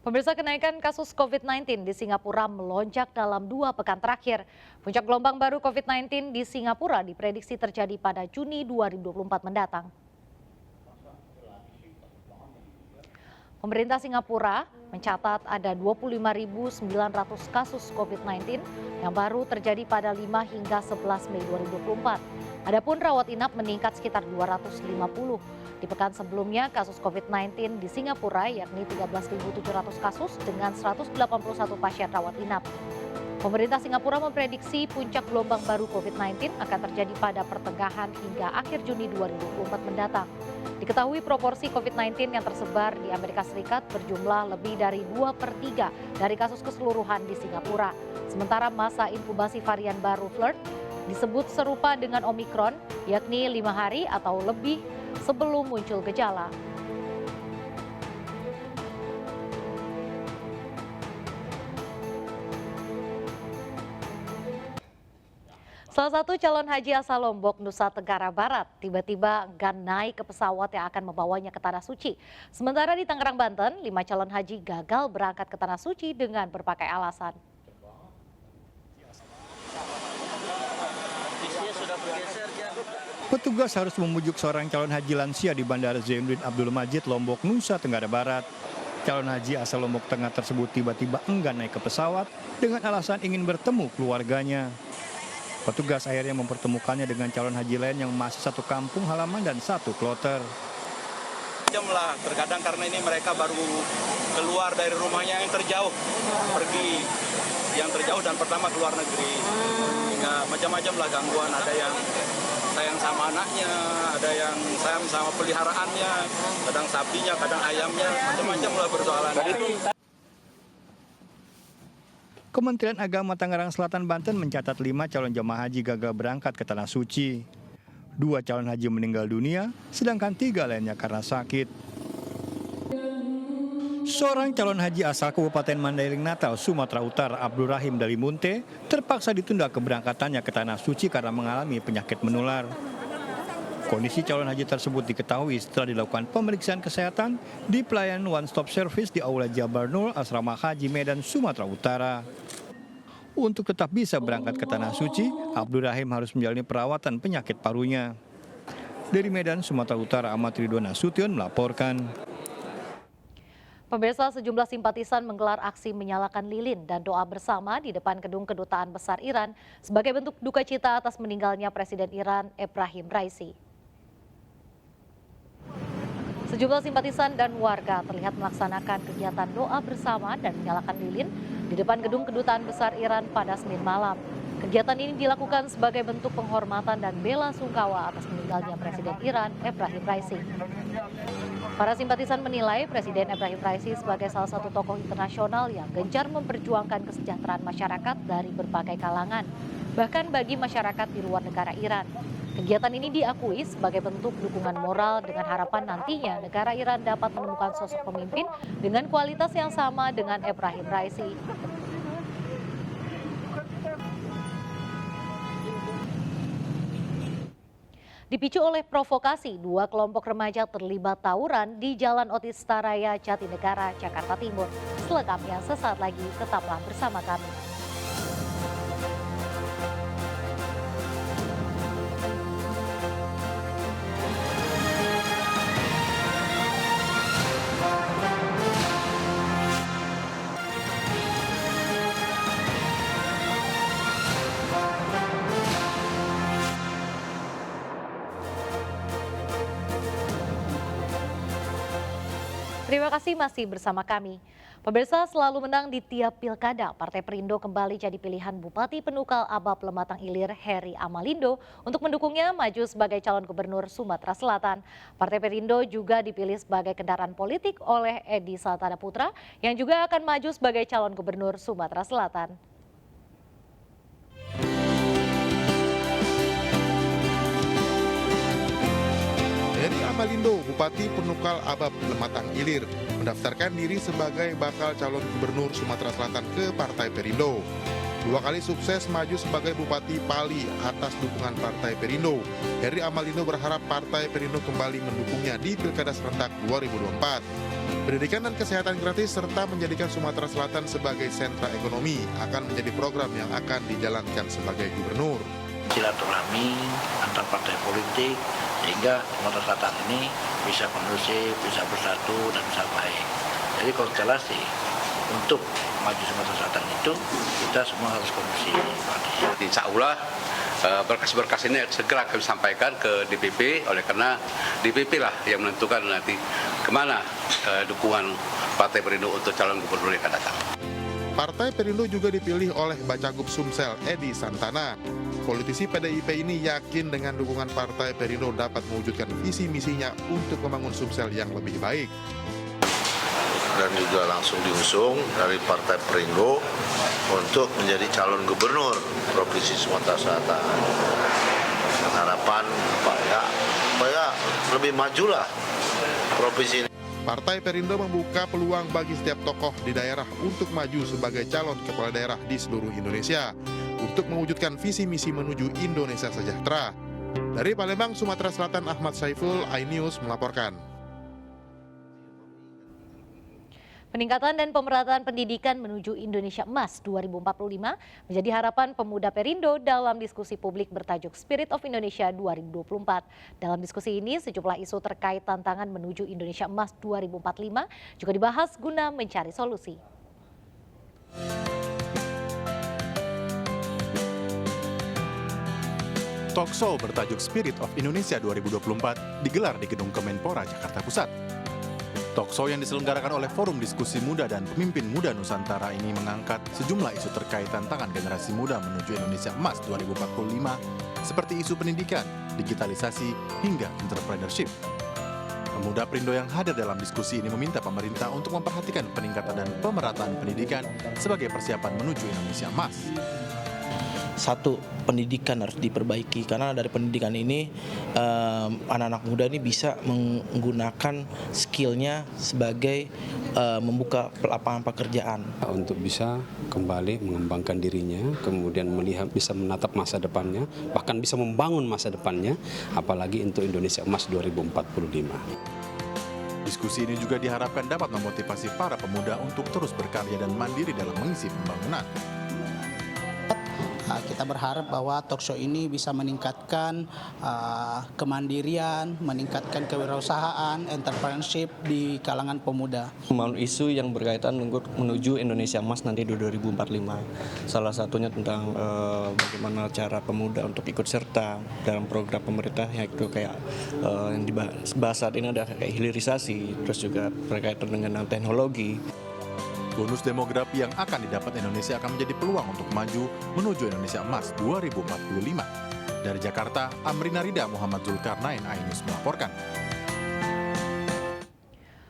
Pemirsa, kenaikan kasus COVID-19 di Singapura melonjak dalam 2 pekan terakhir. Puncak gelombang baru COVID-19 di Singapura diprediksi terjadi pada Juni 2024 mendatang. Pemerintah Singapura mencatat ada 25.900 kasus COVID-19 yang baru terjadi pada 5 hingga 11 Mei 2024. Adapun rawat inap meningkat sekitar 250. Di pekan sebelumnya, kasus COVID-19 di Singapura yakni 13.700 kasus dengan 181 pasien rawat inap. Pemerintah Singapura memprediksi puncak gelombang baru COVID-19 akan terjadi pada pertengahan hingga akhir Juni 2024 mendatang. Diketahui proporsi COVID-19 yang tersebar di Amerika Serikat berjumlah lebih dari 2/3 dari kasus keseluruhan di Singapura. Sementara masa inkubasi varian baru Flirt disebut serupa dengan Omicron, yakni 5 hari atau lebih sebelum muncul gejala. Salah satu calon haji asal Lombok, Nusa Tenggara Barat, tiba-tiba enggan naik ke pesawat yang akan membawanya ke Tanah Suci. Sementara di Tangerang, Banten, 5 calon haji gagal berangkat ke Tanah Suci dengan berbagai alasan. Petugas harus membujuk seorang calon haji lansia di Bandara Zainuddin Abdul Majid, Lombok, Nusa Tenggara Barat. Calon haji asal Lombok Tengah tersebut tiba-tiba enggan naik ke pesawat dengan alasan ingin bertemu keluarganya. Petugas akhirnya mempertemukannya dengan calon haji lain yang masih satu kampung halaman dan satu kloter. Jam lah, terkadang karena ini mereka baru keluar dari rumahnya yang terjauh, pergi yang terjauh dan pertama keluar negeri. Hingga macam-macam lah gangguan, ada yang sayang sama anaknya, ada yang sayang sama peliharaannya, kadang sapinya, kadang ayamnya, macam-macam lah persoalan. Kementerian Agama Tangerang Selatan, Banten mencatat 5 calon jemaah haji gagal berangkat ke Tanah Suci. 2 calon haji meninggal dunia, sedangkan 3 lainnya karena sakit. Seorang calon haji asal Kabupaten Mandailing Natal, Sumatera Utara, Abdul Rahim Dalimunte, terpaksa ditunda keberangkatannya ke Tanah Suci karena mengalami penyakit menular. Kondisi calon haji tersebut diketahui setelah dilakukan pemeriksaan kesehatan di pelayanan One Stop Service di Aula Jabar Nur, Asrama Haji Medan, Sumatera Utara. Untuk tetap bisa berangkat ke Tanah Suci, Abdul Rahim harus menjalani perawatan penyakit parunya. Dari Medan, Sumatera Utara, Ahmad Ridwan Nasution melaporkan. Pemirsa, sejumlah simpatisan menggelar aksi menyalakan lilin dan doa bersama di depan gedung Kedutaan Besar Iran sebagai bentuk duka cita atas meninggalnya Presiden Iran Ebrahim Raisi. Sejumlah simpatisan dan warga terlihat melaksanakan kegiatan doa bersama dan menyalakan lilin di depan gedung Kedutaan Besar Iran pada Senin malam. Kegiatan ini dilakukan sebagai bentuk penghormatan dan bela sungkawa atas meninggalnya Presiden Iran Ebrahim Raisi. Para simpatisan menilai Presiden Ebrahim Raisi sebagai salah satu tokoh internasional yang gencar memperjuangkan kesejahteraan masyarakat dari berbagai kalangan, bahkan bagi masyarakat di luar negara Iran. Kegiatan ini diakui sebagai bentuk dukungan moral dengan harapan nantinya negara Iran dapat menemukan sosok pemimpin dengan kualitas yang sama dengan Ebrahim Raisi. Dipicu oleh provokasi, 2 kelompok remaja terlibat tawuran di Jalan Otista Raya Jatinegara, Jakarta Timur. Selengkapnya sesaat lagi, tetaplah bersama kami. Terima kasih masih bersama kami. Pemirsa, selalu menang di tiap pilkada, Partai Perindo kembali jadi pilihan Bupati Penukal Abab Lematang Ilir Heri Amalindo untuk mendukungnya maju sebagai calon gubernur Sumatera Selatan. Partai Perindo juga dipilih sebagai kendaraan politik oleh Edi Saltana Putra yang juga akan maju sebagai calon gubernur Sumatera Selatan. Heri Amalindo, Bupati Penukal Abab Lematang Ilir, mendaftarkan diri sebagai bakal calon gubernur Sumatera Selatan ke Partai Perindo. 2 kali sukses maju sebagai Bupati Pali atas dukungan Partai Perindo. Heri Amalindo berharap Partai Perindo kembali mendukungnya di Pilkada serentak 2024. Pendidikan dan kesehatan gratis serta menjadikan Sumatera Selatan sebagai sentra ekonomi akan menjadi program yang akan dijalankan sebagai gubernur. Silaturahmi antar partai politik sehingga Sumatera Selatan ini bisa kondusif, bisa bersatu dan bisa baik. Jadi konstelasi untuk maju Sumatera Selatan itu kita semua harus kondusif. Insya Allah berkas-berkas ini segera kami sampaikan ke DPP, oleh karena DPP lah yang menentukan nanti kemana dukungan Partai Perindo untuk calon gubernur yang akan datang. Partai Perindo juga dipilih oleh Bacagub Sumsel Edi Santana. Politisi PDIP ini yakin dengan dukungan Partai Perindo dapat mewujudkan visi misinya untuk membangun Sumsel yang lebih baik. Dan juga langsung diusung dari Partai Perindo untuk menjadi calon gubernur Provinsi Sumatera Selatan. Harapan supaya lebih majulah provinsi ini. Partai Perindo membuka peluang bagi setiap tokoh di daerah untuk maju sebagai calon kepala daerah di seluruh Indonesia untuk mewujudkan visi misi menuju Indonesia sejahtera. Dari Palembang, Sumatera Selatan, Ahmad Saiful, iNews melaporkan. Peningkatan dan pemerataan pendidikan menuju Indonesia Emas 2045 menjadi harapan pemuda Perindo dalam diskusi publik bertajuk Spirit of Indonesia 2024. Dalam diskusi ini, sejumlah isu terkait tantangan menuju Indonesia Emas 2045 juga dibahas guna mencari solusi. Talkshow bertajuk Spirit of Indonesia 2024 digelar di Gedung Kemenpora, Jakarta Pusat. Talkshow yang diselenggarakan oleh Forum Diskusi Muda dan Pemimpin Muda Nusantara ini mengangkat sejumlah isu terkait tantangan generasi muda menuju Indonesia Emas 2045 seperti isu pendidikan, digitalisasi, hingga entrepreneurship. Pemuda Perindo yang hadir dalam diskusi ini meminta pemerintah untuk memperhatikan peningkatan dan pemerataan pendidikan sebagai persiapan menuju Indonesia Emas. Satu, pendidikan harus diperbaiki karena dari pendidikan ini anak-anak muda ini bisa menggunakan skillnya sebagai membuka lapangan pekerjaan. Untuk bisa kembali mengembangkan dirinya, kemudian melihat bisa menatap masa depannya, bahkan bisa membangun masa depannya, apalagi untuk Indonesia Emas 2045. Diskusi ini juga diharapkan dapat memotivasi para pemuda untuk terus berkarya dan mandiri dalam mengisi pembangunan. Kita berharap bahwa talkshow ini bisa meningkatkan kemandirian, meningkatkan kewirausahaan, entrepreneurship di kalangan pemuda. Isu yang berkaitan menuju Indonesia Emas nanti 2045. Salah satunya tentang bagaimana cara pemuda untuk ikut serta dalam program pemerintah, yaitu kayak yang dibahas saat ini ada kayak hilirisasi, terus juga berkaitan dengan teknologi. Bonus demografi yang akan didapat Indonesia akan menjadi peluang untuk maju menuju Indonesia Emas 2045. Dari Jakarta, Amrina Rida, Muhammad Zulkarnain, iNews melaporkan.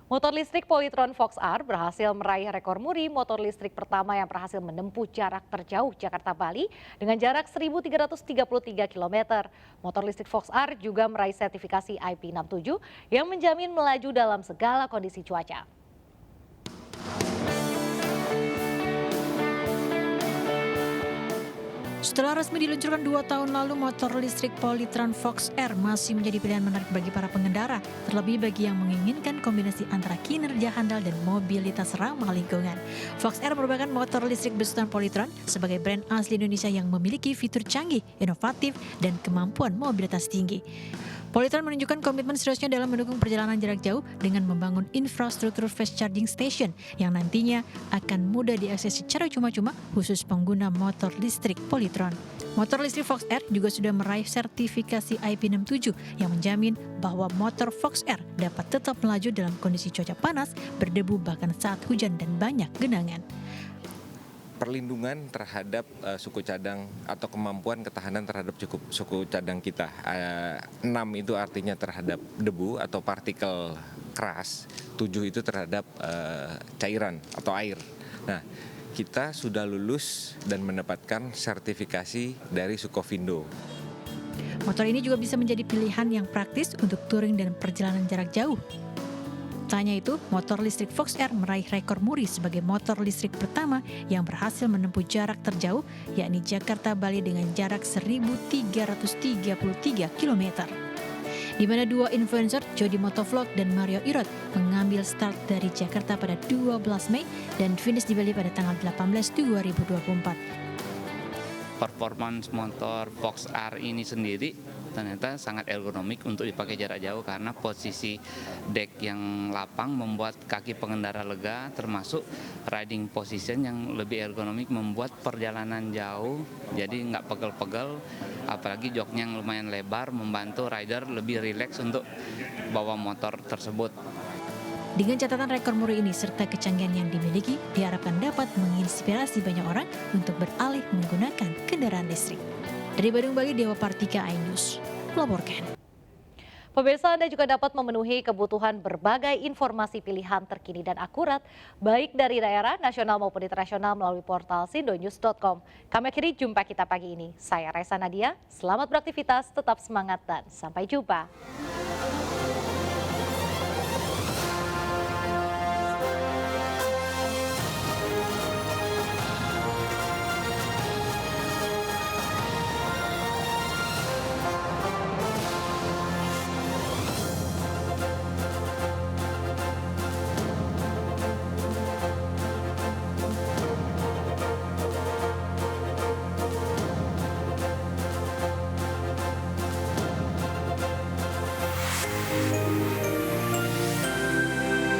Motor listrik Polytron Fox R berhasil meraih rekor muri motor listrik pertama yang berhasil menempuh jarak terjauh Jakarta-Bali dengan jarak 1.333 km. Motor listrik Fox R juga meraih sertifikasi IP67 yang menjamin melaju dalam segala kondisi cuaca. Setelah resmi diluncurkan 2 tahun lalu, motor listrik Polytron Fox R masih menjadi pilihan menarik bagi para pengendara, terlebih bagi yang menginginkan kombinasi antara kinerja handal dan mobilitas ramah lingkungan. Fox R merupakan motor listrik besutan Polytron sebagai brand asli Indonesia yang memiliki fitur canggih, inovatif, dan kemampuan mobilitas tinggi. Polytron menunjukkan komitmen seriusnya dalam mendukung perjalanan jarak jauh dengan membangun infrastruktur fast charging station yang nantinya akan mudah diakses secara cuma-cuma khusus pengguna motor listrik Polytron. Motor listrik Fox R juga sudah meraih sertifikasi IP67 yang menjamin bahwa motor Fox R dapat tetap melaju dalam kondisi cuaca panas, berdebu bahkan saat hujan dan banyak genangan. Perlindungan terhadap suku cadang atau kemampuan ketahanan terhadap suku cadang kita. 6 itu artinya terhadap debu atau partikel keras, 7 itu terhadap cairan atau air. Nah, kita sudah lulus dan mendapatkan sertifikasi dari Sukovindo. Motor ini juga bisa menjadi pilihan yang praktis untuk touring dan perjalanan jarak jauh. Tak hanya itu, motor listrik Fox R meraih rekor muri sebagai motor listrik pertama yang berhasil menempuh jarak terjauh, yakni Jakarta-Bali dengan jarak 1.333 km. di mana dua influencer Jody Motovlog dan Mario Irot mengambil start dari Jakarta pada 12 Mei dan finish di Bali pada tanggal 18 2024. Performance motor Fox R ini sendiri ternyata sangat ergonomik untuk dipakai jarak jauh karena posisi dek yang lapang membuat kaki pengendara lega, termasuk riding position yang lebih ergonomik membuat perjalanan jauh jadi nggak pegel-pegel, apalagi joknya yang lumayan lebar membantu rider lebih rileks untuk bawa motor tersebut. Dengan catatan rekor muri ini serta kecanggihan yang dimiliki, diharapkan dapat menginspirasi banyak orang untuk beralih menggunakan kendaraan listrik. Dari Bandung, Bali, Dewa Partika, iNews melaporkan. Pemirsa, Anda juga dapat memenuhi kebutuhan berbagai informasi pilihan terkini dan akurat, baik dari daerah, nasional maupun internasional melalui portal sindonews.com. Kami akhiri jumpa kita pagi ini. Saya Raisa Nadia, selamat beraktivitas, tetap semangat dan sampai jumpa.